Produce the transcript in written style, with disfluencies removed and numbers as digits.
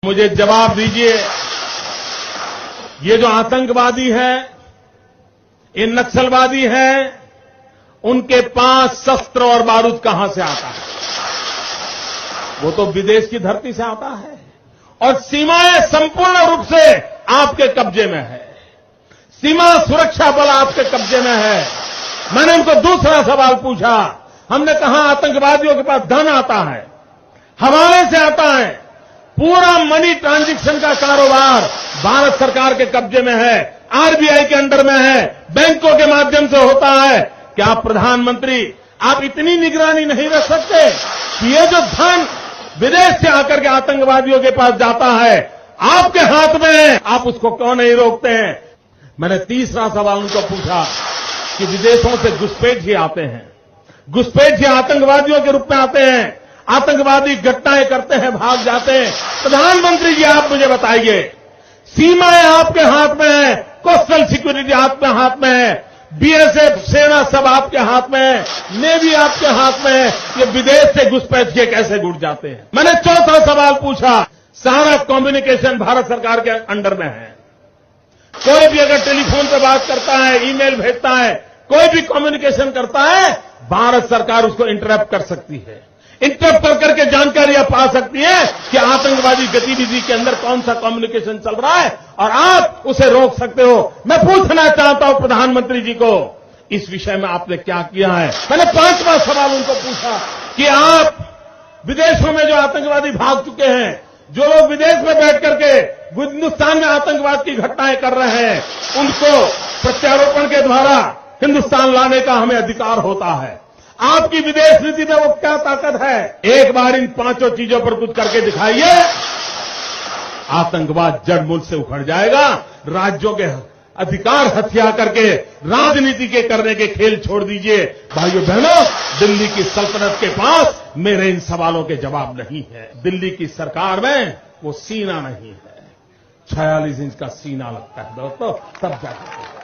मुझे जवाब दीजिए, ये जो आतंकवादी है, ये नक्सलवादी है, उनके पास शस्त्र और बारूद कहां से आता है? वो तो विदेश की धरती से आता है और सीमाएं संपूर्ण रूप से आपके कब्जे में है। सीमा सुरक्षा बल आपके कब्जे में है। मैंने उनको दूसरा सवाल पूछा, हमने कहा आतंकवादियों के पास धन आता है, हवाले से आता है, पूरा मनी ट्रांजैक्शन का कारोबार भारत सरकार के कब्जे में है, आरबीआई के अंडर में है, बैंकों के माध्यम से होता है। क्या प्रधानमंत्री आप इतनी निगरानी नहीं रख सकते कि ये जो धन विदेश से आकर के आतंकवादियों के पास जाता है आपके हाथ में है, आप उसको क्यों नहीं रोकते हैं? मैंने तीसरा सवाल उनको पूछा कि विदेशों से घुसपैठ ही आते हैं, घुसपैठ ही आतंकवादियों के रूप में आते हैं, आतंकवादी घटनाएं करते हैं, भाग जाते हैं। प्रधानमंत्री जी आप मुझे बताइए, सीमाएं आपके हाथ में है, कोस्टल सिक्योरिटी आपके हाथ में है, बीएसएफ सेना सब आपके हाथ में है, नेवी आपके हाथ में है, ये विदेश से घुसपैठ के कैसे घुस जाते हैं? मैंने चौथा सवाल पूछा, सारा कम्युनिकेशन भारत सरकार के अंडर में है। कोई भी अगर टेलीफोन पे बात करता है, ईमेल भेजता है, कोई भी कम्युनिकेशन करता है, भारत सरकार उसको इंटरप्ट कर सकती है। इंटरप्ट कर करके जानकारियां पा सकती है कि आतंकवादी गतिविधि के अंदर कौन सा कम्युनिकेशन चल रहा है और आप उसे रोक सकते हो। मैं पूछना चाहता हूं प्रधानमंत्री जी को, इस विषय में आपने क्या किया है? मैंने पांचवा सवाल उनको पूछा कि आप विदेशों में जो आतंकवादी भाग चुके हैं, जो लोग विदेश में बैठ करके हिंदुस्तान में आतंकवाद की घटनाएं कर रहे हैं, उनको प्रत्यारोपण के द्वारा हिंदुस्तान लाने का हमें अधिकार होता है। आपकी विदेश नीति में वो क्या ताकत है? एक बार इन पांचों चीजों पर कुछ करके दिखाइए, आतंकवाद जड़ मूल से उखड़ जाएगा। राज्यों के अधिकार हथिया करके राजनीति के करने के खेल छोड़ दीजिए। भाइयों बहनों, दिल्ली की सल्तनत के पास मेरे इन सवालों के जवाब नहीं है। दिल्ली की सरकार में वो सीना नहीं है, 46 इंच का सीना लगता है दोस्तों, तब जाकर